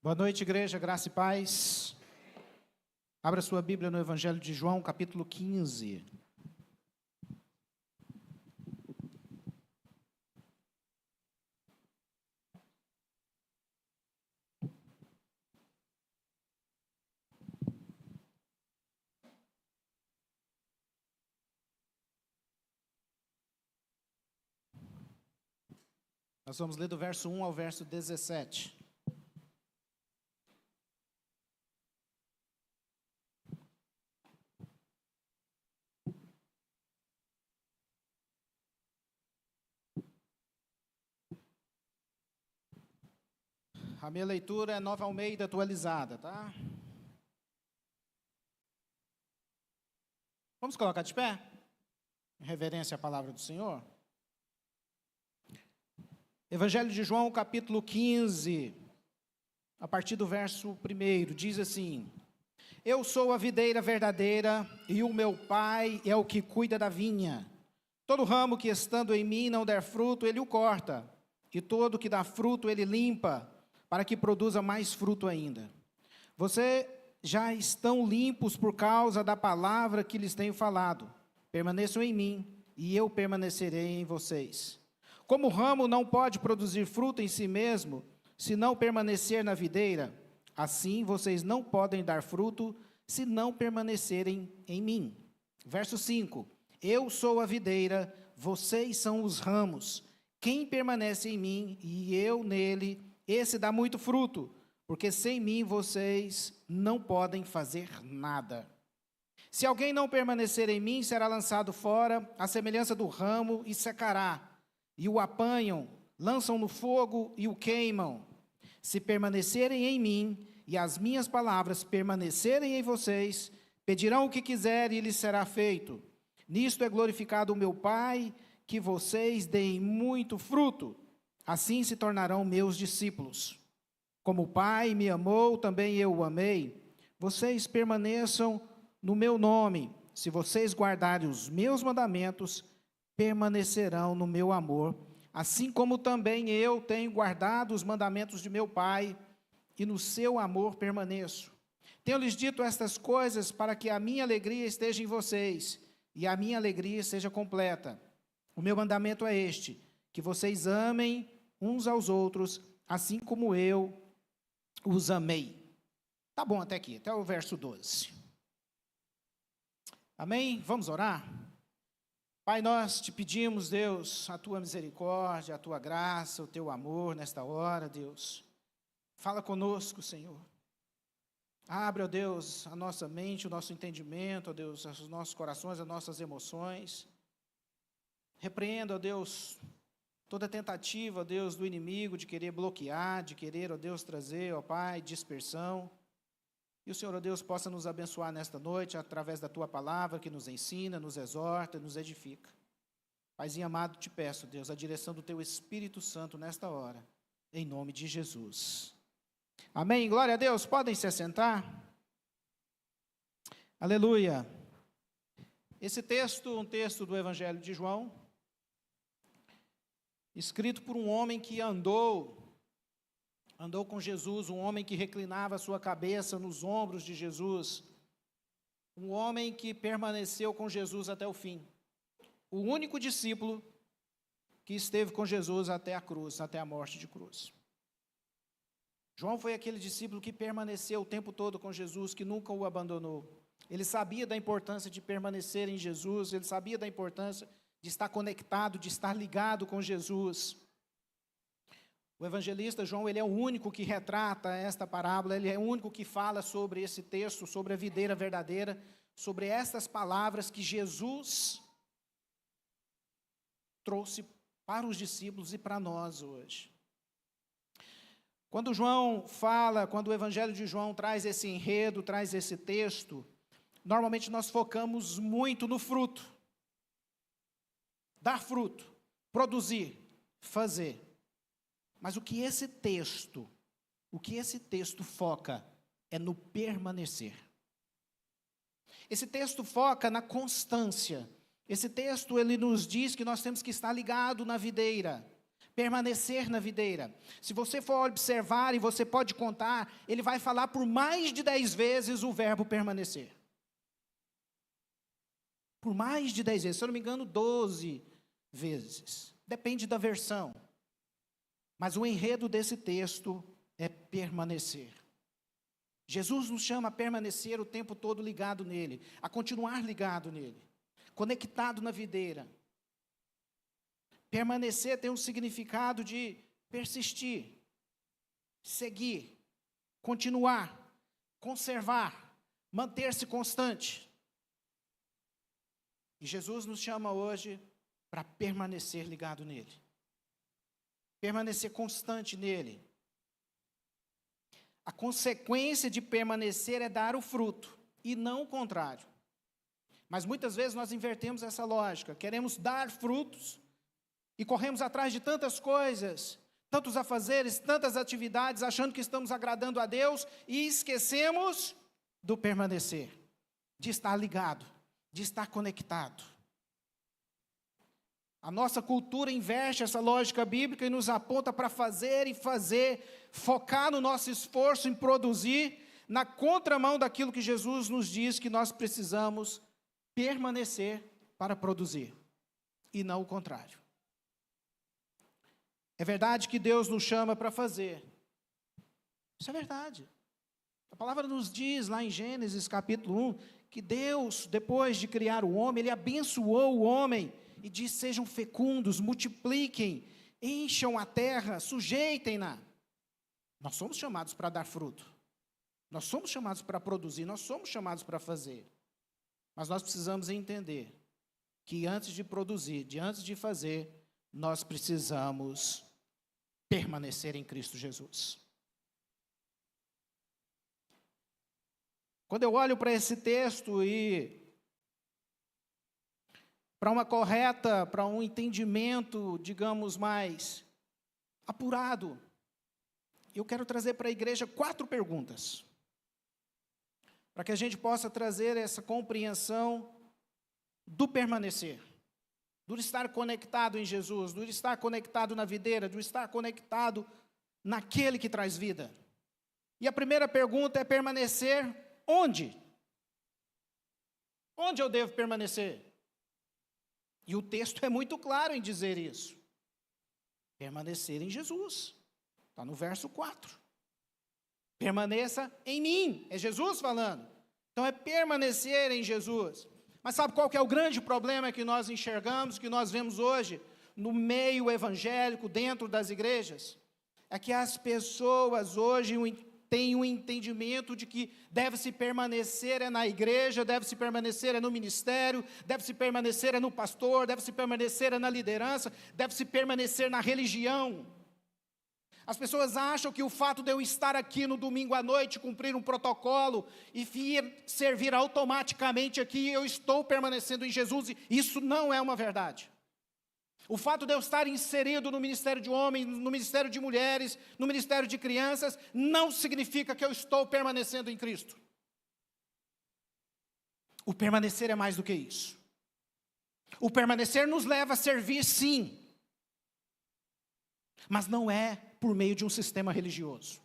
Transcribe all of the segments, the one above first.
Boa noite, igreja, graça e paz. Abra sua Bíblia no Evangelho de João, capítulo 15. Nós vamos ler do verso 1 ao verso 17. A minha leitura é Nova Almeida atualizada, tá? Vamos colocar de pé? Em reverência à palavra do Senhor. Evangelho de João, capítulo 15, a partir do verso 1, diz assim: Eu sou a videira verdadeira, e o meu Pai é o que cuida da vinha. Todo ramo que estando em mim não der fruto, ele o corta, e todo que dá fruto, ele limpa, para que produza mais fruto ainda. Vocês já estão limpos por causa da palavra que lhes tenho falado. Permaneçam em mim, e eu permanecerei em vocês. Como o ramo não pode produzir fruto em si mesmo, se não permanecer na videira, assim vocês não podem dar fruto, se não permanecerem em mim. Verso 5. Eu sou a videira, vocês são os ramos. Quem permanece em mim e eu nele, esse dá muito fruto, porque sem mim vocês não podem fazer nada. Se alguém não permanecer em mim, será lançado fora, à semelhança do ramo, e secará. E o apanham, lançam no fogo e o queimam. Se permanecerem em mim, e as minhas palavras permanecerem em vocês, pedirão o que quiserem e lhes será feito. Nisto é glorificado o meu Pai, que vocês deem muito fruto. Assim se tornarão meus discípulos. Como o Pai me amou, também eu o amei. Vocês permaneçam no meu nome. Se vocês guardarem os meus mandamentos, permanecerão no meu amor. Assim como também eu tenho guardado os mandamentos de meu Pai, e no seu amor permaneço. Tenho-lhes dito estas coisas para que a minha alegria esteja em vocês, e a minha alegria seja completa. O meu mandamento é este, que vocês amem uns aos outros, assim como eu os amei. Tá bom até aqui, até o verso 12. Amém? Vamos orar? Pai, nós te pedimos, Deus, a tua misericórdia, a tua graça, o teu amor nesta hora, Deus. Fala conosco, Senhor. Abre, ó Deus, a nossa mente, o nosso entendimento, ó Deus, os nossos corações, as nossas emoções. Repreenda, ó Deus, toda tentativa, ó Deus, do inimigo de querer bloquear, de querer, ó Deus, trazer, ó Pai, dispersão. E o Senhor, ó Deus, possa nos abençoar nesta noite, através da Tua palavra, que nos ensina, nos exorta, nos edifica. Paizinho amado, te peço, Deus, a direção do Teu Espírito Santo nesta hora, em nome de Jesus. Amém? Glória a Deus. Podem se assentar? Aleluia. Esse texto, um texto do Evangelho de João, escrito por um homem que andou com Jesus, um homem que reclinava a sua cabeça nos ombros de Jesus, um homem que permaneceu com Jesus até o fim, o único discípulo que esteve com Jesus até a cruz, até a morte de cruz. João foi aquele discípulo que permaneceu o tempo todo com Jesus, que nunca o abandonou. Ele sabia da importância de permanecer em Jesus, ele sabia da importância de estar conectado, de estar ligado com Jesus. O evangelista João, ele é o único que retrata esta parábola, ele é o único que fala sobre esse texto, sobre a videira verdadeira, sobre estas palavras que Jesus trouxe para os discípulos e para nós hoje. Quando João fala, quando o evangelho de João traz esse enredo, traz esse texto, normalmente nós focamos muito no fruto. Dar fruto, produzir, fazer. Mas o que esse texto foca é no permanecer. Esse texto foca na constância. Esse texto, ele nos diz que nós temos que estar ligado na videira, Permanecer na videira. Se você for observar e você pode contar, ele vai falar por mais de 10 vezes o verbo permanecer. Por mais de 10 vezes, se eu não me engano, 12 vezes. Depende da versão. Mas o enredo desse texto é permanecer. Jesus nos chama a permanecer o tempo todo ligado nele, a continuar ligado nele, conectado na videira. Permanecer tem um significado de persistir, seguir, continuar, conservar, manter-se constante. E Jesus nos chama hoje para permanecer ligado nele, permanecer constante nele. A consequência de permanecer é dar o fruto, e não o contrário. Mas muitas vezes nós invertemos essa lógica, queremos dar frutos, e corremos atrás de tantas coisas, tantos afazeres, tantas atividades, achando que estamos agradando a Deus, e esquecemos do permanecer, de estar ligado, de estar conectado. A nossa cultura inverte essa lógica bíblica e nos aponta para fazer e fazer, focar no nosso esforço em produzir, na contramão daquilo que Jesus nos diz que nós precisamos permanecer para produzir, e não o contrário. É verdade que Deus nos chama para fazer. Isso é verdade. A palavra nos diz lá em Gênesis capítulo 1, que Deus, depois de criar o homem, Ele abençoou o homem e diz: sejam fecundos, multipliquem, encham a terra, sujeitem-na. Nós somos chamados para dar fruto. Nós somos chamados para produzir, nós somos chamados para fazer. Mas nós precisamos entender que antes de produzir, antes de fazer, nós precisamos permanecer em Cristo Jesus. Quando eu olho para esse texto e para um entendimento, digamos, mais apurado, eu quero trazer para a igreja 4 perguntas, para que a gente possa trazer essa compreensão do permanecer, do estar conectado em Jesus, do estar conectado na videira, do estar conectado naquele que traz vida. E a primeira pergunta é: permanecer onde? Onde eu devo permanecer? E o texto é muito claro em dizer isso. Permanecer em Jesus. Está no verso 4. Permaneça em mim. É Jesus falando. Então é permanecer em Jesus. Mas sabe qual que é o grande problema que nós enxergamos, que nós vemos hoje, no meio evangélico, dentro das igrejas? É que as pessoas hoje têm um entendimento de que deve-se permanecer na igreja, deve-se permanecer no ministério, deve-se permanecer no pastor, deve-se permanecer na liderança, deve-se permanecer na religião. As pessoas acham que o fato de eu estar aqui no domingo à noite, cumprir um protocolo e vir servir automaticamente aqui, eu estou permanecendo em Jesus, e isso não é uma verdade. O fato de eu estar inserido no ministério de homens, no ministério de mulheres, no ministério de crianças, não significa que eu estou permanecendo em Cristo. O permanecer é mais do que isso. O permanecer nos leva a servir, sim, mas não é por meio de um sistema religioso.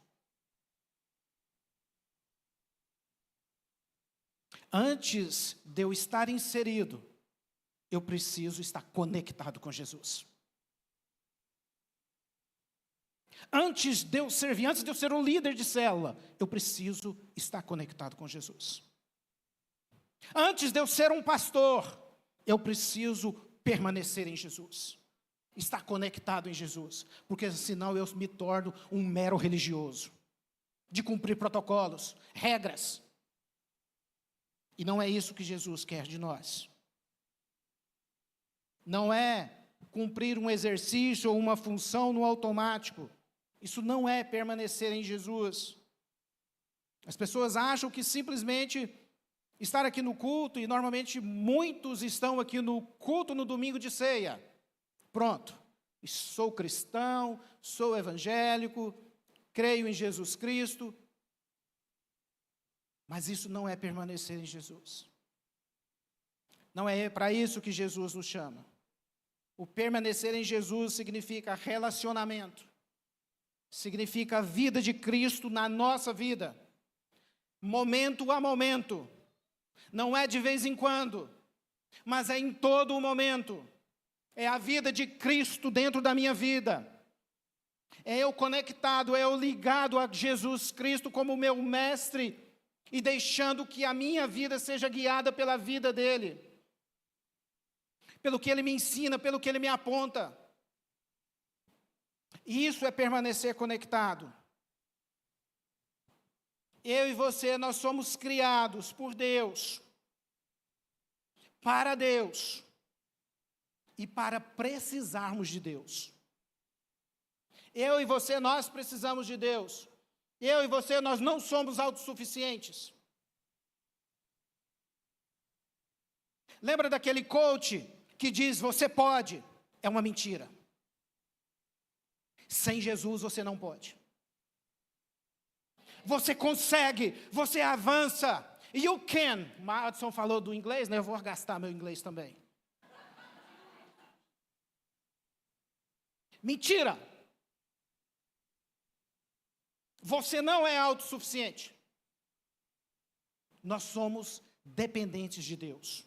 Antes de eu estar inserido, eu preciso estar conectado com Jesus. Antes de eu servir, antes de eu ser um líder de célula, eu preciso estar conectado com Jesus. Antes de eu ser um pastor, eu preciso permanecer em Jesus. Estar conectado em Jesus, porque senão eu me torno um mero religioso, de cumprir protocolos, regras. E não é isso que Jesus quer de nós. Não é cumprir um exercício ou uma função no automático. Isso não é permanecer em Jesus. As pessoas acham que simplesmente estar aqui no culto, e normalmente muitos estão aqui no culto no domingo de ceia. Pronto, sou cristão, sou evangélico, creio em Jesus Cristo. Mas isso não é permanecer em Jesus. Não é para isso que Jesus nos chama. O permanecer em Jesus significa relacionamento, significa a vida de Cristo na nossa vida, momento a momento, não é de vez em quando, mas é em todo o momento, é a vida de Cristo dentro da minha vida, é eu conectado, é eu ligado a Jesus Cristo como meu mestre, e deixando que a minha vida seja guiada pela vida dele, pelo que ele me ensina, pelo que ele me aponta. E isso é permanecer conectado. Eu e você, nós somos criados por Deus, para Deus, e para precisarmos de Deus. Eu e você, nós precisamos de Deus. Eu e você, nós não somos autossuficientes. Lembra daquele coach que diz, você pode? É uma mentira. Sem Jesus você não pode. Você consegue, você avança. You can. Madison falou do inglês, né? Eu vou gastar meu inglês também. Mentira. Você não é autossuficiente. Nós somos dependentes de Deus.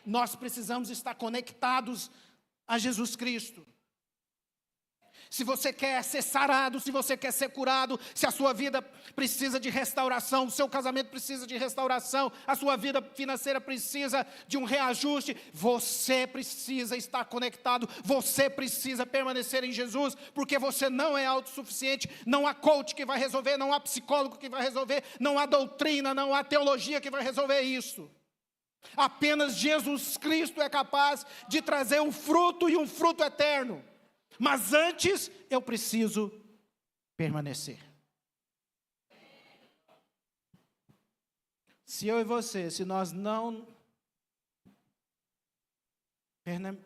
Nós precisamos estar conectados a Jesus Cristo. Se você quer ser sarado, se você quer ser curado, se a sua vida precisa de restauração, o seu casamento precisa de restauração, a sua vida financeira precisa de um reajuste, você precisa estar conectado, você precisa permanecer em Jesus, porque você não é autossuficiente, não há coach que vai resolver, não há psicólogo que vai resolver, não há doutrina, não há teologia que vai resolver isso. Apenas Jesus Cristo é capaz de trazer um fruto e um fruto eterno. Mas antes, eu preciso permanecer. Se eu e você, se nós não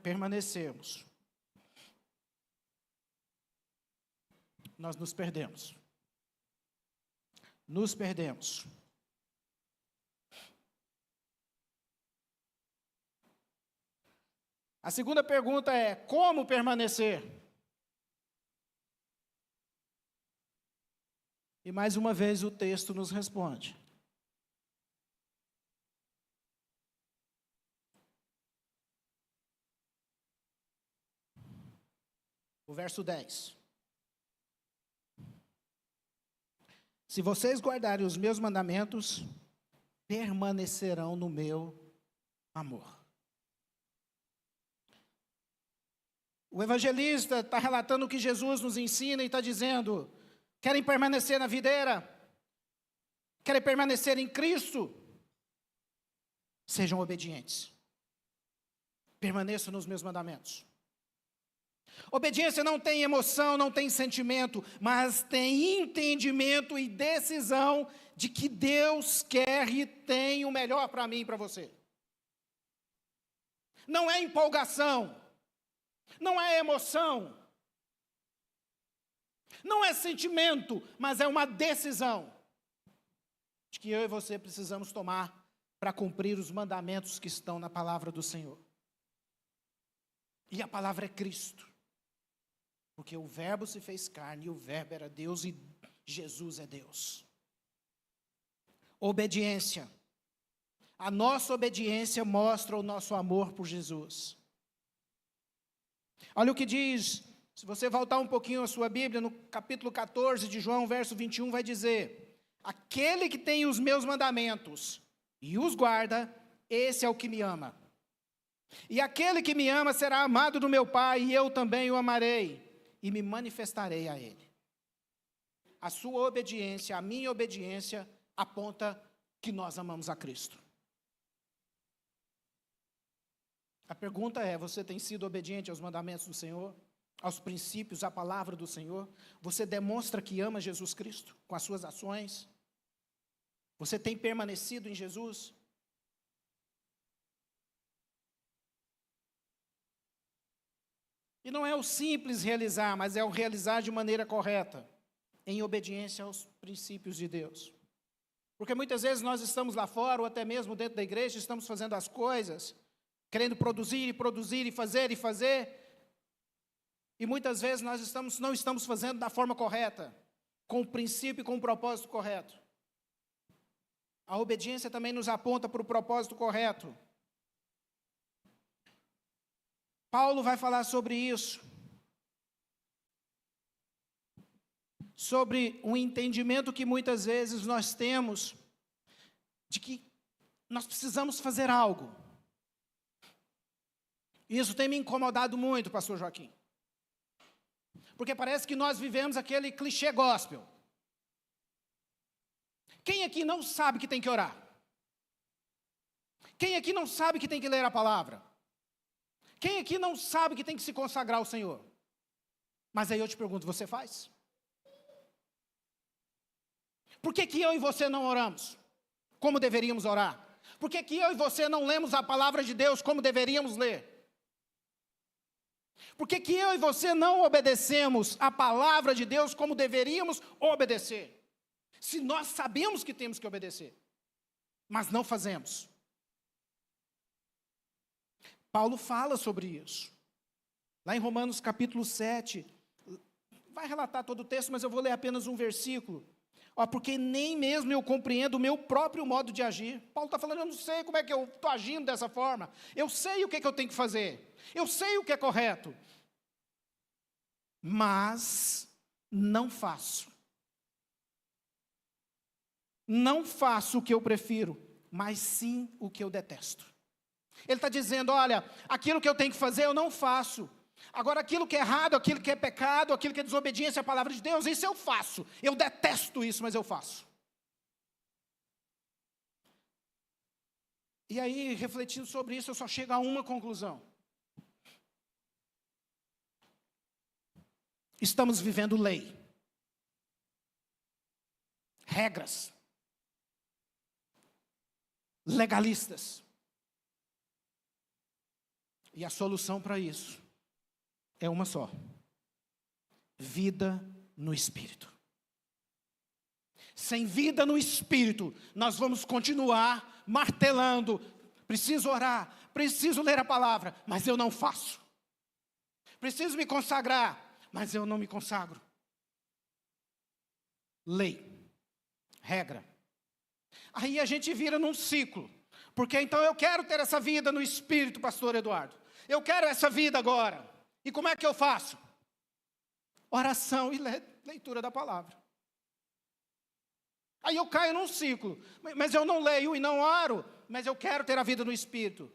permanecermos, nós nos perdemos. Nos perdemos. A segunda pergunta é, como permanecer? E mais uma vez o texto nos responde. O verso 10. Se vocês guardarem os meus mandamentos, permanecerão no meu amor. O evangelista está relatando o que Jesus nos ensina e está dizendo, querem permanecer na videira? Querem permanecer em Cristo? Sejam obedientes. Permaneçam nos meus mandamentos. Obediência não tem emoção, não tem sentimento, mas tem entendimento e decisão de que Deus quer e tem o melhor para mim e para você. Não é empolgação, não é emoção, não é sentimento, mas é uma decisão de que eu e você precisamos tomar para cumprir os mandamentos que estão na palavra do Senhor. E a palavra é Cristo. Porque o verbo se fez carne, e o verbo era Deus, e Jesus é Deus. Obediência. A nossa obediência mostra o nosso amor por Jesus. Olha o que diz, se você voltar um pouquinho a sua Bíblia, no capítulo 14 de João, verso 21, vai dizer, aquele que tem os meus mandamentos e os guarda, esse é o que me ama. E aquele que me ama será amado do meu Pai, e eu também o amarei. E me manifestarei a ele. A sua obediência, a minha obediência, aponta que nós amamos a Cristo. A pergunta é, você tem sido obediente aos mandamentos do Senhor? Aos princípios, à palavra do Senhor? Você demonstra que ama Jesus Cristo com as suas ações? Você tem permanecido em Jesus? E não é o simples realizar, mas é o realizar de maneira correta, em obediência aos princípios de Deus. Porque muitas vezes nós estamos lá fora, ou até mesmo dentro da igreja, estamos fazendo as coisas, querendo produzir e produzir e fazer. E muitas vezes nós não estamos fazendo da forma correta, com o princípio e com o propósito correto. A obediência também nos aponta para o propósito correto. Paulo vai falar sobre isso. Sobre um entendimento que muitas vezes nós temos de que nós precisamos fazer algo. Isso tem me incomodado muito, pastor Joaquim. Porque parece que nós vivemos aquele clichê gospel. Quem aqui não sabe que tem que orar? Quem aqui não sabe que tem que ler a palavra? Quem aqui não sabe que tem que se consagrar ao Senhor? Mas aí eu te pergunto, você faz? Por que eu e você não oramos como deveríamos orar? Por que eu e você não lemos a palavra de Deus como deveríamos ler? Por que eu e você não obedecemos a palavra de Deus como deveríamos obedecer? Se nós sabemos que temos que obedecer, mas não fazemos. Paulo fala sobre isso. Lá em Romanos capítulo 7, vai relatar todo o texto, mas eu vou ler apenas um versículo. Porque nem mesmo eu compreendo o meu próprio modo de agir. Paulo está falando, eu não sei como é que eu estou agindo dessa forma. Eu sei o que eu tenho que fazer. Eu sei o que é correto. Mas não faço. Não faço o que eu prefiro, mas sim o que eu detesto. Ele está dizendo, olha, aquilo que eu tenho que fazer eu não faço. Agora aquilo que é errado, aquilo que é pecado, aquilo que é desobediência à palavra de Deus, isso eu faço. Eu detesto isso, mas eu faço. E aí, refletindo sobre isso, eu só chego a uma conclusão. Estamos vivendo lei. Regras. Legalistas. E a solução para isso é uma só: vida no Espírito. Sem vida no Espírito, nós vamos continuar martelando. Preciso orar, preciso ler a palavra, mas eu não faço. Preciso me consagrar, mas eu não me consagro. Lei, regra. Aí a gente vira num ciclo. Porque então eu quero ter essa vida no Espírito, pastor Eduardo. Eu quero essa vida agora. E como é que eu faço? Oração e leitura da palavra. Aí eu caio num ciclo. Mas eu não leio e não oro, mas eu quero ter a vida no Espírito.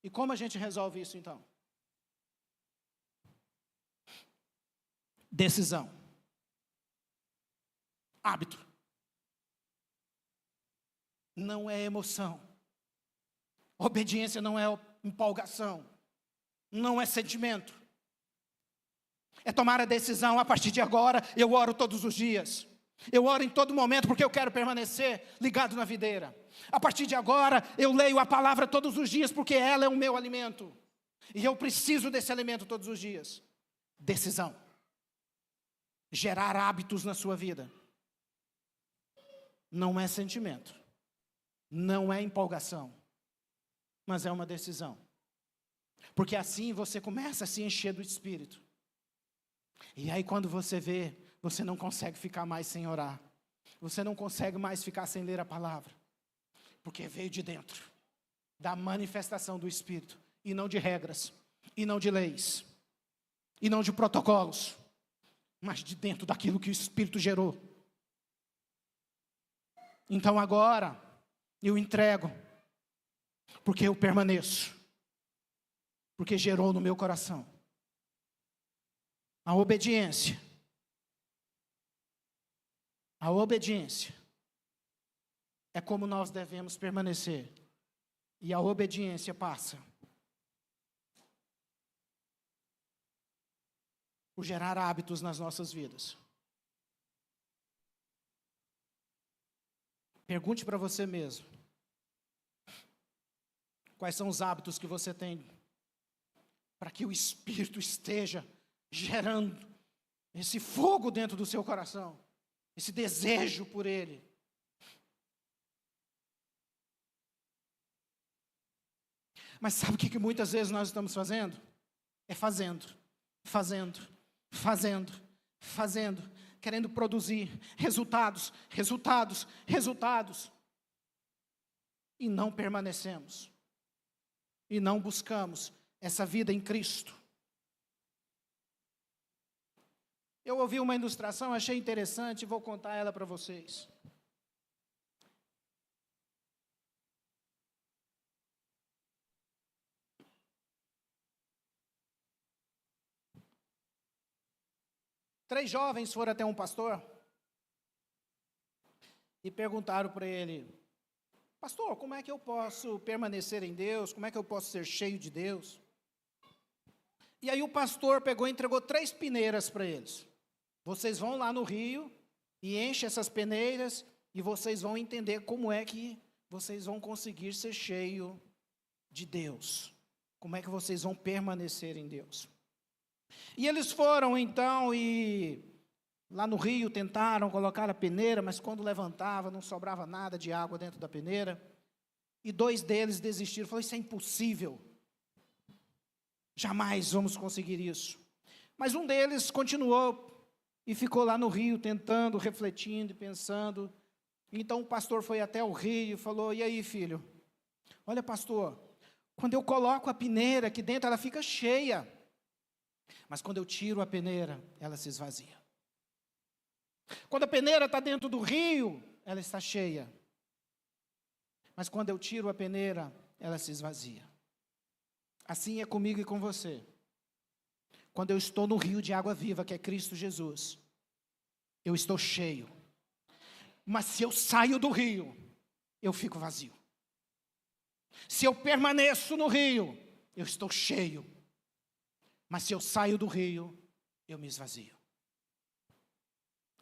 E como a gente resolve isso então? Decisão. Hábito. Não é emoção. Obediência não é empolgação. Não é sentimento. É tomar a decisão, a partir de agora, eu oro todos os dias. Eu oro em todo momento porque eu quero permanecer ligado na videira. A partir de agora, eu leio a palavra todos os dias porque ela é o meu alimento. E eu preciso desse alimento todos os dias. Decisão. Gerar hábitos na sua vida. Não é sentimento. Não é empolgação. Mas é uma decisão. Porque assim você começa a se encher do Espírito. E aí quando você vê, você não consegue ficar mais sem orar. Você não consegue mais ficar sem ler a palavra. Porque veio de dentro. Da manifestação do Espírito. E não de regras. E não de leis. E não de protocolos. Mas de dentro daquilo que o Espírito gerou. Então agora, eu entrego. Porque eu permaneço. Porque gerou no meu coração. A obediência. A obediência é como nós devemos permanecer. E a obediência passa por gerar hábitos nas nossas vidas. Pergunte para você mesmo. Quais são os hábitos que você tem para que o Espírito esteja gerando esse fogo dentro do seu coração, esse desejo por Ele. Mas sabe o que muitas vezes nós estamos fazendo? É fazendo, querendo produzir resultados. E não permanecemos. E não buscamos essa vida em Cristo. Eu ouvi uma ilustração, achei interessante, e vou contar ela para vocês. Três jovens foram até um pastor e perguntaram para ele: pastor, como é que eu posso permanecer em Deus? Como é que eu posso ser cheio de Deus? E aí o pastor pegou e entregou 3 peneiras para eles. Vocês vão lá no rio e enchem essas peneiras e vocês vão entender como é que vocês vão conseguir ser cheio de Deus. Como é que vocês vão permanecer em Deus. E eles foram então e lá no rio tentaram colocar a peneira, mas quando levantava não sobrava nada de água dentro da peneira. E 2 deles desistiram, falaram: isso é impossível. Jamais vamos conseguir isso. Mas um deles continuou e ficou lá no rio tentando, refletindo e pensando. Então o pastor foi até o rio e falou: e aí, filho? Olha, pastor, quando eu coloco a peneira aqui dentro, ela fica cheia. Mas quando eu tiro a peneira, ela se esvazia. Quando a peneira está dentro do rio, ela está cheia. Mas quando eu tiro a peneira, ela se esvazia. Assim é comigo e com você. Quando eu estou no rio de água viva, que é Cristo Jesus, eu estou cheio. Mas se eu saio do rio, eu fico vazio. Se eu permaneço no rio, eu estou cheio. Mas se eu saio do rio, eu me esvazio.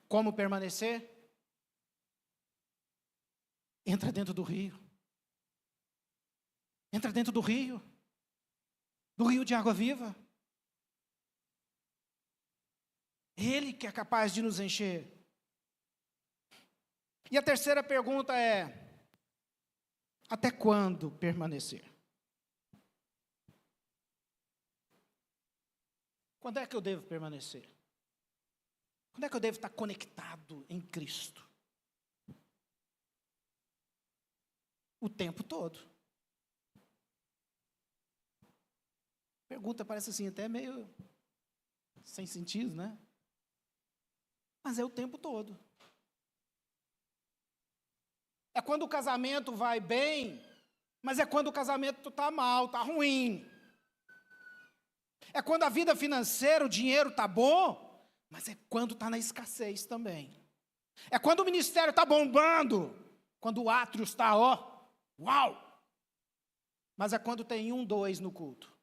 Como permanecer? Entra dentro do rio. Entra dentro do rio. Do rio de água viva. Ele que é capaz de nos encher. E a terceira pergunta é: até quando permanecer? Quando é que eu devo permanecer? Quando é que eu devo estar conectado em Cristo? O tempo todo. Pergunta parece assim até meio sem sentido, né? Mas é o tempo todo. É quando o casamento vai bem, mas é quando o casamento está mal, está ruim. É quando a vida financeira, o dinheiro está bom, mas é quando está na escassez também. É quando o ministério está bombando, quando o átrio está, ó, uau! Mas é quando tem 1, 2 no culto.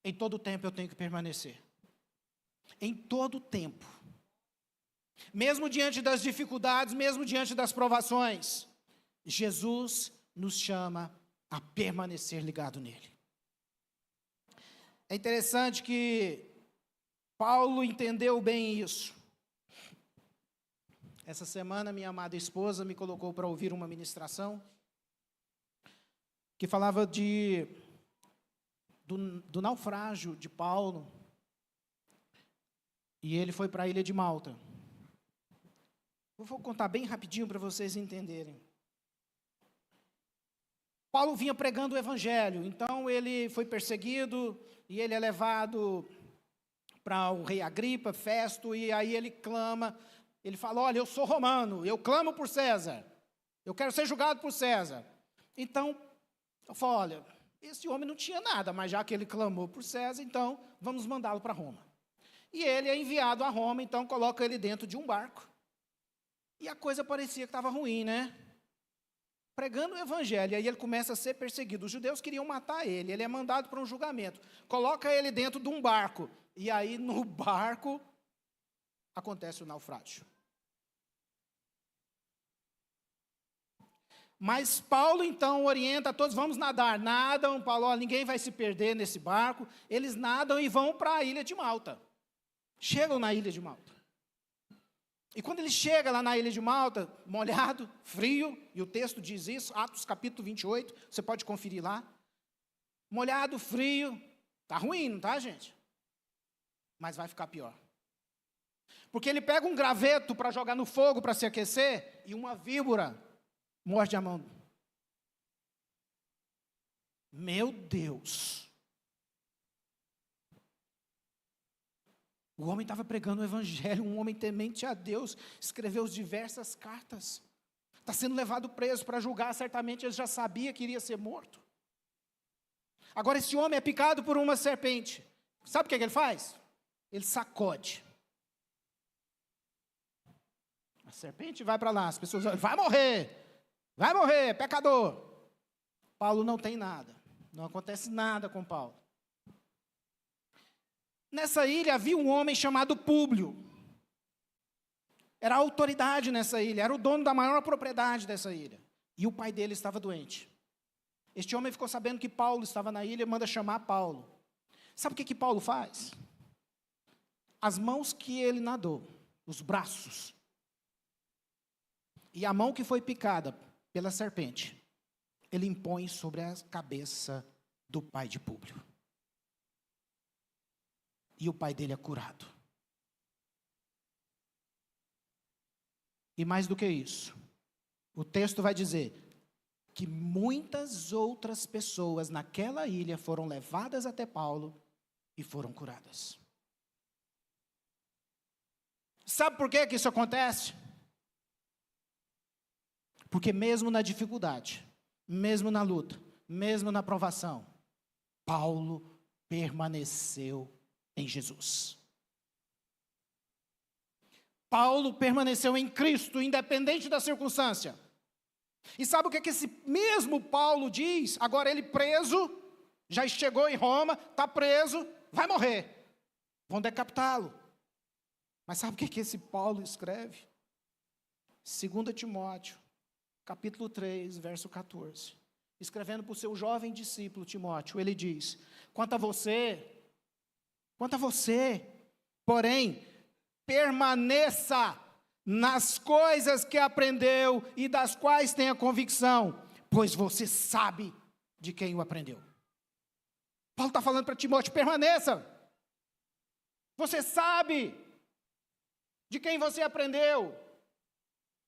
Em todo tempo eu tenho que permanecer. Em todo tempo. Mesmo diante das dificuldades, mesmo diante das provações, Jesus nos chama a permanecer ligado nele. É interessante que Paulo entendeu bem isso. Essa semana minha amada esposa me colocou para ouvir uma ministração que falava do naufrágio de Paulo, e ele foi para a ilha de Malta. Eu vou contar bem rapidinho para vocês entenderem. Paulo vinha pregando o evangelho, então ele foi perseguido, e ele é levado para o rei Agripa, Festo, e aí ele clama, ele fala: olha, eu sou romano, eu clamo por César, eu quero ser julgado por César. Então, eu falo: olha, esse homem não tinha nada, mas já que ele clamou por César, então vamos mandá-lo para Roma. E ele é enviado a Roma, então coloca ele dentro de um barco. E a coisa parecia que estava ruim, né? Pregando o evangelho, e aí ele começa a ser perseguido. Os judeus queriam matar ele, ele é mandado para um julgamento. Coloca ele dentro de um barco, e aí no barco acontece o naufrágio. Mas Paulo então orienta a todos: vamos nadar. Nadam, Paulo: ó, ninguém vai se perder nesse barco. Eles nadam e vão para a ilha de Malta. Chegam na ilha de Malta. E quando ele chega lá na ilha de Malta, molhado, frio, e o texto diz isso, Atos capítulo 28, você pode conferir lá. Molhado, frio, tá ruim, não tá, gente? Mas vai ficar pior. Porque ele pega um graveto para jogar no fogo para se aquecer, e uma víbora morde a mão. Meu Deus! O homem estava pregando o evangelho, um homem temente a Deus, escreveu diversas cartas. Está sendo levado preso para julgar, certamente ele já sabia que iria ser morto. Agora esse homem é picado por uma serpente. Sabe o que ele faz? Ele sacode. A serpente vai para lá, as pessoas dizem, vai morrer, pecador. Paulo não tem nada, não acontece nada com Paulo. Nessa ilha havia um homem chamado Públio. Era a autoridade nessa ilha, era o dono da maior propriedade dessa ilha. E o pai dele estava doente. Este homem ficou sabendo que Paulo estava na ilha e manda chamar Paulo. Sabe o que Paulo faz? As mãos que ele nadou, os braços, e a mão que foi picada pela serpente, ele impõe sobre a cabeça do pai de Públio. E o pai dele é curado. E mais do que isso, o texto vai dizer que muitas outras pessoas naquela ilha foram levadas até Paulo e foram curadas. Sabe por que isso acontece? Porque mesmo na dificuldade, mesmo na luta, mesmo na provação, Paulo permaneceu em Jesus. Paulo permaneceu em Cristo, independente da circunstância. E sabe o que esse mesmo Paulo diz? Agora ele preso, já chegou em Roma, está preso, vai morrer. Vão decapitá-lo. Mas sabe o que esse Paulo escreve? 2 Timóteo, capítulo 3, verso 14. Escrevendo para o seu jovem discípulo Timóteo, ele diz, quanto a você, porém, permaneça nas coisas que aprendeu e das quais tem a convicção, pois você sabe de quem o aprendeu. Paulo está falando para Timóteo, permaneça. Você sabe de quem você aprendeu.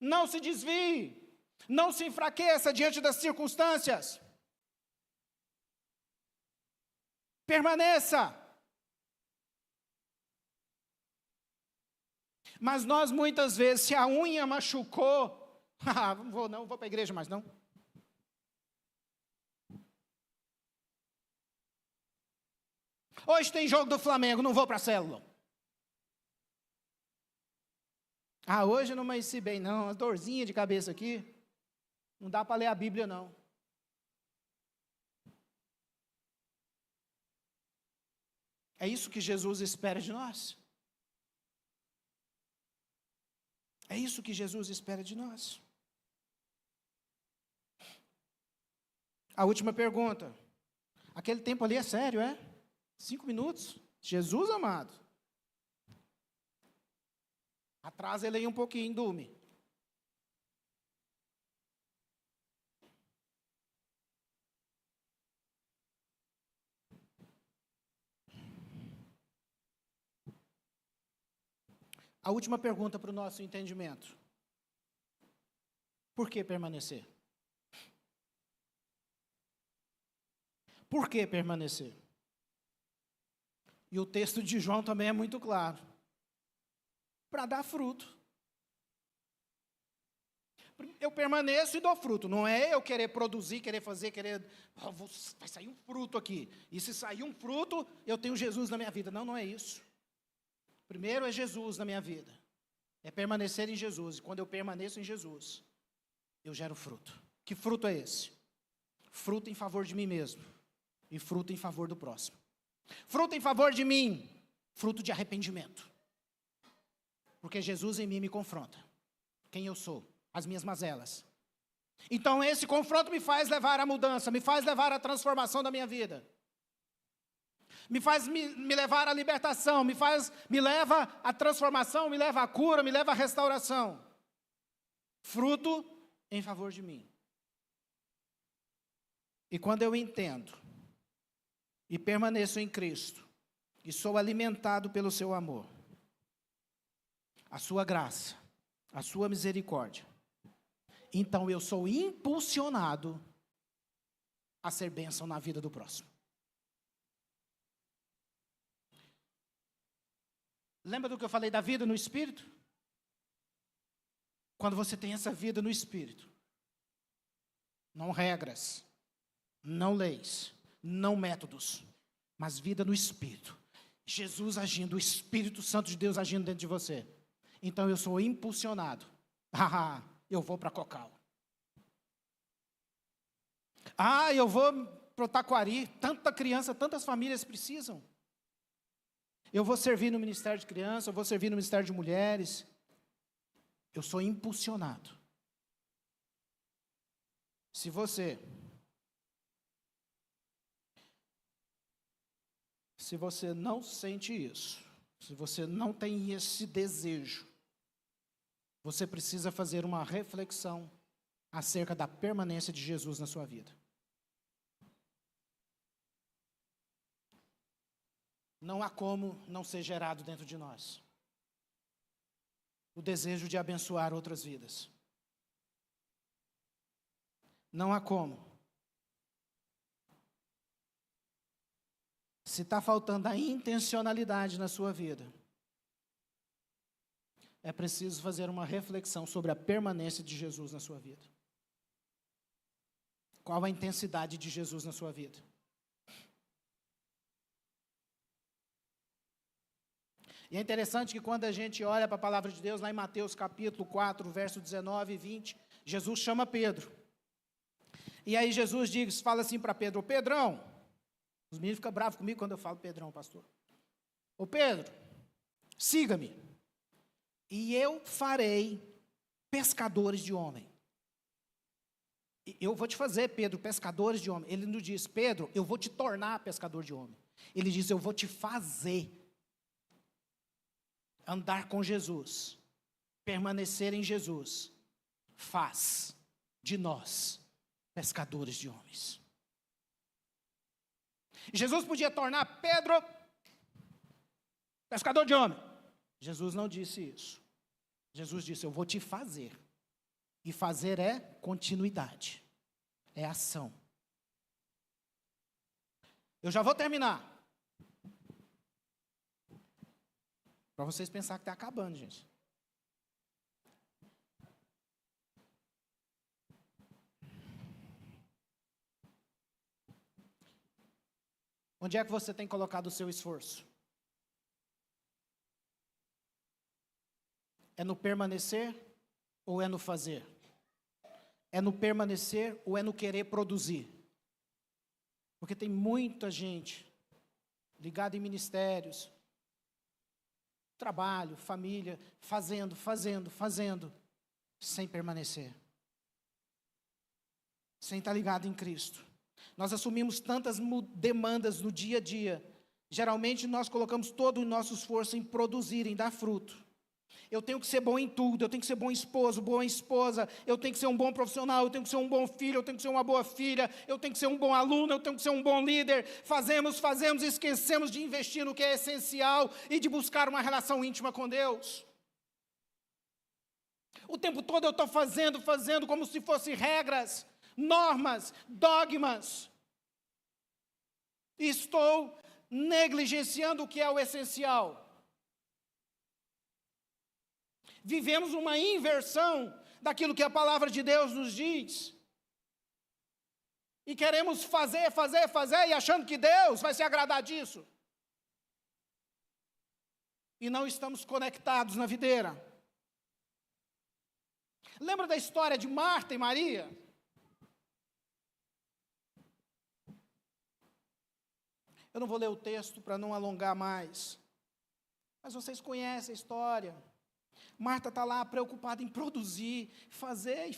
Não se desvie. Não se enfraqueça diante das circunstâncias. Permaneça. Mas nós muitas vezes, se a unha machucou, não vou para a igreja mais não. Hoje tem jogo do Flamengo, não vou para a célula. Hoje eu não amanheci bem não, uma dorzinha de cabeça aqui, não dá para ler a Bíblia não. É isso que Jesus espera de nós. É isso que Jesus espera de nós. A última pergunta. Aquele tempo ali é sério, é? 5 minutos? Jesus amado. Atrasa ele aí um pouquinho, Dume. A última pergunta para o nosso entendimento. Por que permanecer? Por que permanecer? E o texto de João também é muito claro. Para dar fruto. Eu permaneço e dou fruto. Não é eu querer produzir, querer fazer, vai sair um fruto aqui. E se sair um fruto, eu tenho Jesus na minha vida. Não, não é isso. Primeiro é Jesus na minha vida. É permanecer em Jesus. E quando eu permaneço em Jesus, eu gero fruto. Que fruto é esse? Fruto em favor de mim mesmo. E fruto em favor do próximo. Fruto em favor de mim. Fruto de arrependimento. Porque Jesus em mim me confronta. Quem eu sou. As minhas mazelas. Então esse confronto me faz levar à mudança. Me faz levar à transformação da minha vida. me faz me levar à libertação, me leva à transformação, me leva à cura, me leva à restauração. Fruto em favor de mim. E quando eu entendo e permaneço em Cristo, e sou alimentado pelo seu amor, a sua graça, a sua misericórdia, então eu sou impulsionado a ser bênção na vida do próximo. Lembra do que eu falei da vida no Espírito? Quando você tem essa vida no Espírito, não regras, não leis, não métodos, mas vida no Espírito. Jesus agindo, o Espírito Santo de Deus agindo dentro de você. Então eu sou impulsionado. Eu vou para Cocal. Eu vou para o Taquari. Tanta criança, tantas famílias precisam. Eu vou servir no Ministério de Crianças, eu vou servir no Ministério de Mulheres. Eu sou impulsionado. Se você não sente isso, se você não tem esse desejo, você precisa fazer uma reflexão acerca da permanência de Jesus na sua vida. Não há como não ser gerado dentro de nós o desejo de abençoar outras vidas. Não há como. Se está faltando a intencionalidade na sua vida, é preciso fazer uma reflexão sobre a permanência de Jesus na sua vida. Qual a intensidade de Jesus na sua vida? E é interessante que quando a gente olha para a palavra de Deus, lá em Mateus capítulo 4, verso 19 e 20, Jesus chama Pedro. E aí Jesus fala assim para Pedro: ô Pedrão, os meninos ficam bravos comigo quando eu falo Pedrão, pastor. Ô Pedro, siga-me, e eu farei pescadores de homem. Eu vou te fazer, Pedro, pescadores de homem. Ele não diz: Pedro, eu vou te tornar pescador de homem. Ele diz: eu vou te fazer andar com Jesus, permanecer em Jesus, faz de nós pescadores de homens. Jesus podia tornar Pedro pescador de homem. Jesus não disse isso. Jesus disse: eu vou te fazer. E fazer é continuidade, é ação. Eu já vou terminar. Para vocês pensarem que está acabando, gente. Onde é que você tem colocado o seu esforço? É no permanecer ou é no fazer? É no permanecer ou é no querer produzir? Porque tem muita gente ligada em ministérios, trabalho, família, fazendo, sem permanecer. Sem estar ligado em Cristo. Nós assumimos tantas demandas no dia a dia. Geralmente nós colocamos todo o nosso esforço em produzir, em dar fruto. Eu tenho que ser bom em tudo, eu tenho que ser bom esposo, boa esposa, eu tenho que ser um bom profissional, eu tenho que ser um bom filho, eu tenho que ser uma boa filha, eu tenho que ser um bom aluno, eu tenho que ser um bom líder. Fazemos, esquecemos de investir no que é essencial e de buscar uma relação íntima com Deus. O tempo todo eu estou fazendo como se fossem regras, normas, dogmas. E estou negligenciando o que é o essencial. Vivemos uma inversão daquilo que a palavra de Deus nos diz. E queremos fazer, e achando que Deus vai se agradar disso. E não estamos conectados na videira. Lembra da história de Marta e Maria? Eu não vou ler o texto para não alongar mais. Mas vocês conhecem a história. Marta está lá preocupada em produzir, fazer.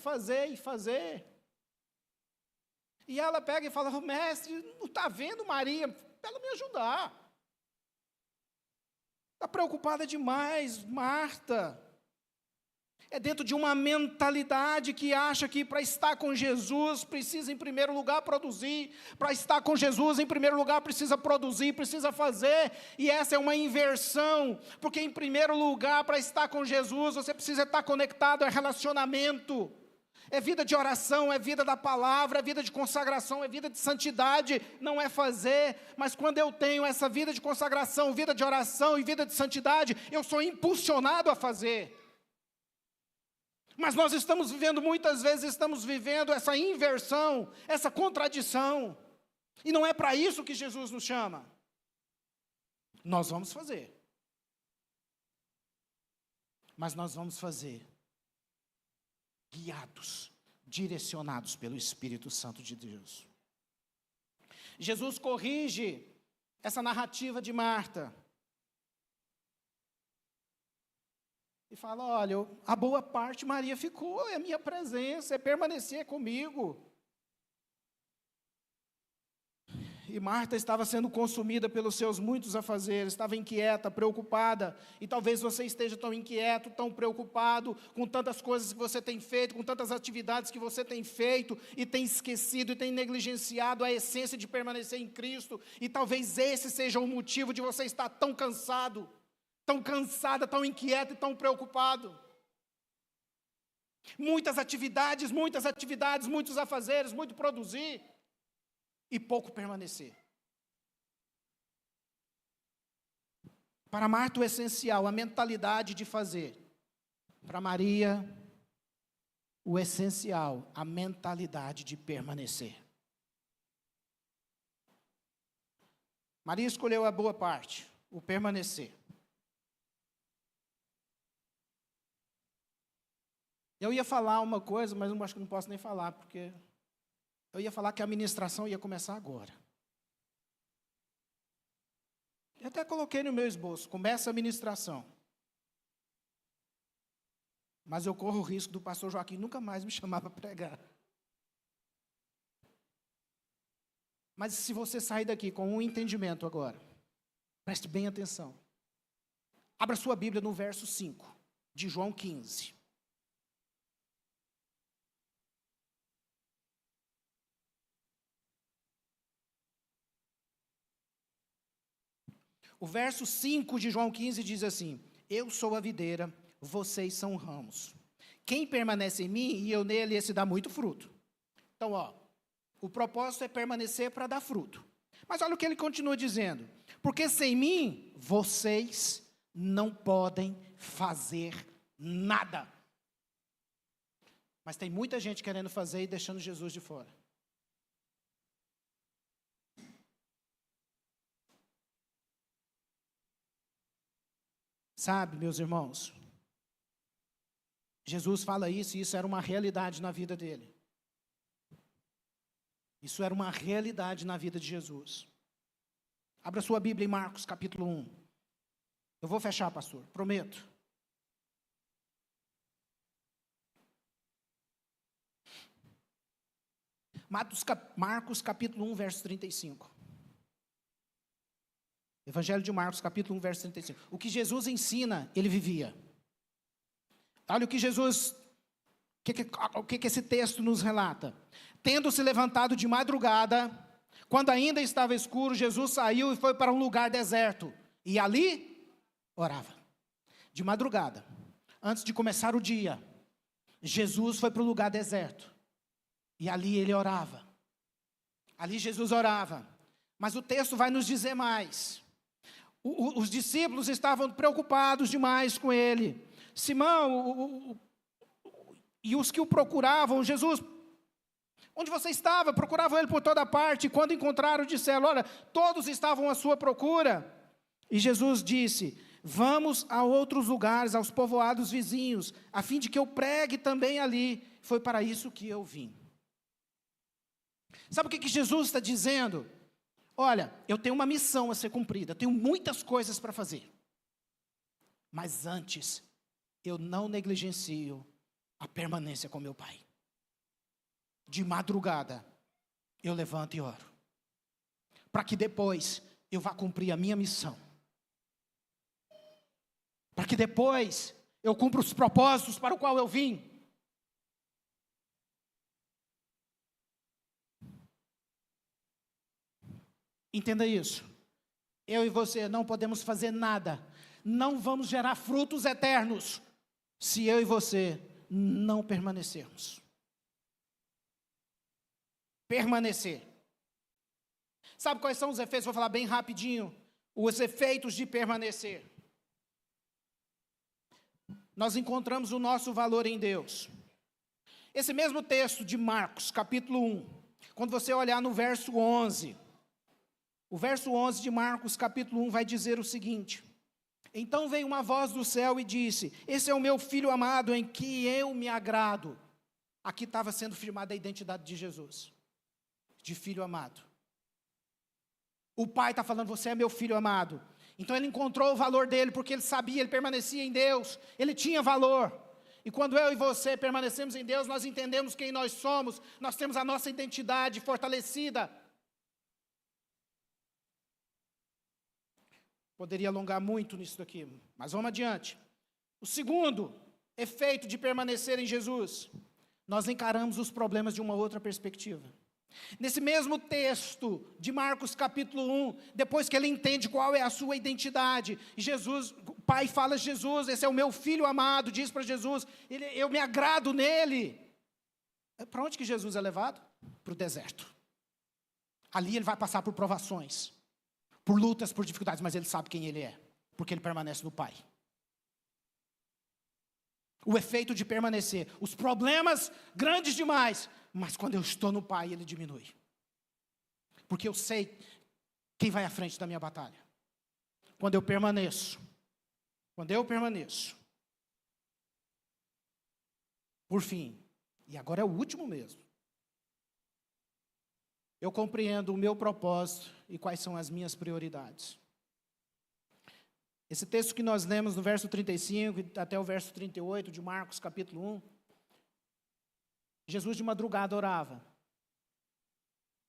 E ela pega e fala: mestre, não está vendo Maria para ela me ajudar. Está preocupada demais, Marta. É dentro de uma mentalidade que acha que para estar com Jesus precisa em primeiro lugar produzir, para estar com Jesus em primeiro lugar precisa produzir, precisa fazer, e essa é uma inversão, porque em primeiro lugar para estar com Jesus você precisa estar conectado a relacionamento, é vida de oração, é vida da palavra, é vida de consagração, é vida de santidade, não é fazer, mas quando eu tenho essa vida de consagração, vida de oração e vida de santidade, eu sou impulsionado a fazer. Mas nós muitas vezes estamos vivendo essa inversão, essa contradição. E não é para isso que Jesus nos chama. Nós vamos fazer. Mas nós vamos fazer guiados, direcionados pelo Espírito Santo de Deus. Jesus corrige essa narrativa de Marta. E fala, olha, a boa parte Maria ficou, é a minha presença, é permanecer comigo. E Marta estava sendo consumida pelos seus muitos afazeres, estava inquieta, preocupada, e talvez você esteja tão inquieto, tão preocupado, com tantas coisas que você tem feito, com tantas atividades que você tem feito, e tem esquecido, e tem negligenciado a essência de permanecer em Cristo, e talvez esse seja o motivo de você estar tão cansado, tão cansada, tão inquieta e tão preocupado. Muitas atividades, muitos afazeres, muito produzir e pouco permanecer. Para Marta o essencial, a mentalidade de fazer. Para Maria, o essencial, a mentalidade de permanecer. Maria escolheu a boa parte, o permanecer. Eu ia falar uma coisa, mas eu acho que não posso nem falar, porque eu ia falar que a ministração ia começar agora. Eu até coloquei no meu esboço, começa a ministração. Mas eu corro o risco do pastor Joaquim nunca mais me chamar para pregar. Mas se você sair daqui com um entendimento agora, preste bem atenção. Abra sua Bíblia no verso 5, de João 15. O verso 5 de João 15 diz assim: eu sou a videira, vocês são ramos. Quem permanece em mim e eu nele, esse dá muito fruto. Então, o propósito é permanecer para dar fruto. Mas olha o que ele continua dizendo: porque sem mim, vocês não podem fazer nada. Mas tem muita gente querendo fazer e deixando Jesus de fora. Sabe, meus irmãos, Jesus fala isso e isso era uma realidade na vida dele. Isso era uma realidade na vida de Jesus. Abra sua Bíblia em Marcos capítulo 1. Eu vou fechar, pastor, prometo. Marcos capítulo 1, verso 35. Evangelho de Marcos, capítulo 1, verso 35. O que Jesus ensina, ele vivia. Olha o que Jesus, o que esse texto nos relata. Tendo se levantado de madrugada, quando ainda estava escuro, Jesus saiu e foi para um lugar deserto. E ali, orava. De madrugada, antes de começar o dia, Jesus foi para o lugar deserto. E ali ele orava. Ali Jesus orava. Mas o texto vai nos dizer mais. Os discípulos estavam preocupados demais com ele. Simão e os que o procuravam, Jesus, onde você estava? Procuravam ele por toda parte. E quando encontraram, disseram, olha, todos estavam à sua procura. E Jesus disse, vamos a outros lugares, aos povoados vizinhos, a fim de que eu pregue também ali. Foi para isso que eu vim. Sabe o que Jesus está dizendo? Olha, eu tenho uma missão a ser cumprida, tenho muitas coisas para fazer. Mas antes, eu não negligencio a permanência com meu Pai. De madrugada, eu levanto e oro. Para que depois, eu vá cumprir a minha missão. Para que depois eu cumpra os propósitos para o qual eu vim. Entenda isso. Eu e você não podemos fazer nada. Não vamos gerar frutos eternos se eu e você não permanecermos. Permanecer. Sabe quais são os efeitos? Vou falar bem rapidinho. Os efeitos de permanecer. Nós encontramos o nosso valor em Deus. Esse mesmo texto de Marcos, capítulo 1, quando você olhar no verso 11, o verso 11 de Marcos, capítulo 1, vai dizer o seguinte: então veio uma voz do céu e disse: esse é o meu filho amado, em que eu me agrado. Aqui estava sendo firmada a identidade de Jesus, de filho amado. O pai está falando: você é meu filho amado. Então ele encontrou o valor dele, porque ele sabia, ele permanecia em Deus, ele tinha valor. E quando eu e você permanecemos em Deus, nós entendemos quem nós somos, nós temos a nossa identidade fortalecida. Poderia alongar muito nisso daqui, mas vamos adiante. O segundo efeito de permanecer em Jesus, nós encaramos os problemas de uma outra perspectiva. Nesse mesmo texto de Marcos capítulo 1, depois que ele entende qual é a sua identidade, Jesus, o pai fala a Jesus: esse é o meu filho amado, diz para Jesus, eu me agrado nele. Para onde que Jesus é levado? Para o deserto. Ali ele vai passar por provações, por lutas, por dificuldades, mas ele sabe quem ele é, porque ele permanece no Pai. O efeito de permanecer, os problemas grandes demais, mas quando eu estou no Pai, ele diminui. Porque eu sei quem vai à frente da minha batalha. Quando eu permaneço, por fim, e agora é o último mesmo, eu compreendo o meu propósito e quais são as minhas prioridades. Esse texto que nós lemos no verso 35 até o verso 38 de Marcos capítulo 1, Jesus de madrugada orava,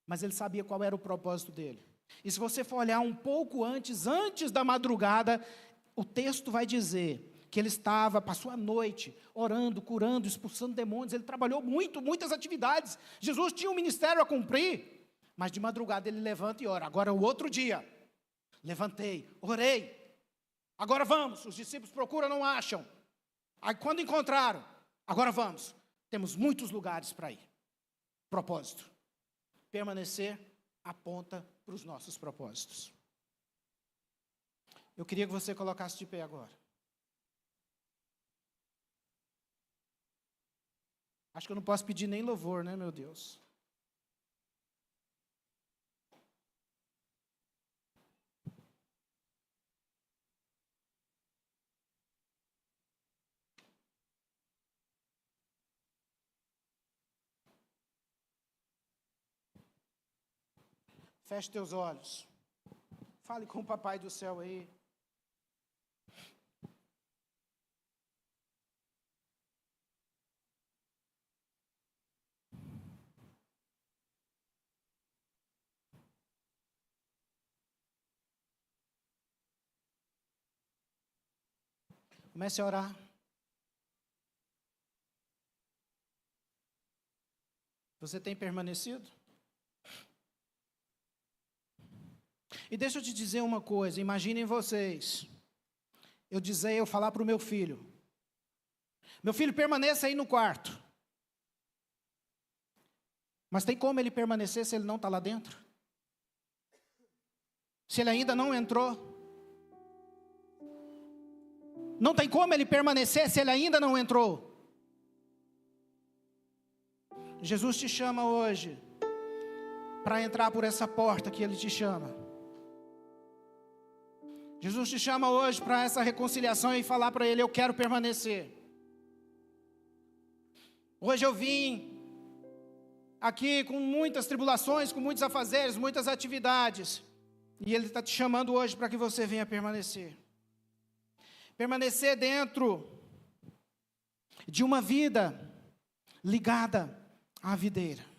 mas ele sabia qual era o propósito dele. E se você for olhar um pouco antes da madrugada, o texto vai dizer que ele passou a noite orando, curando, expulsando demônios. Ele trabalhou muitas atividades. Jesus tinha um ministério a cumprir, mas de madrugada ele levanta e ora. Agora o outro dia, levantei, orei, agora vamos. Os discípulos procuram, não acham. Aí quando encontraram, agora vamos. Temos muitos lugares para ir. Propósito. Permanecer aponta para os nossos propósitos. Eu queria que você colocasse de pé agora. Acho que eu não posso pedir nem louvor, né, meu Deus? Feche teus olhos. Fale com o Papai do céu aí. Comece a orar. Você tem permanecido? E deixa eu te dizer uma coisa, imaginem vocês, eu falar para o meu filho, permaneça aí no quarto. Mas tem como ele permanecer se ele não está lá dentro? Se ele ainda não entrou? Não tem como ele permanecer se ele ainda não entrou? Jesus te chama hoje para entrar por essa porta que ele te chama. Jesus te chama hoje para essa reconciliação e falar para ele: eu quero permanecer. Hoje eu vim aqui com muitas tribulações, com muitos afazeres, muitas atividades. E ele está te chamando hoje para que você venha permanecer. Permanecer dentro de uma vida ligada à videira.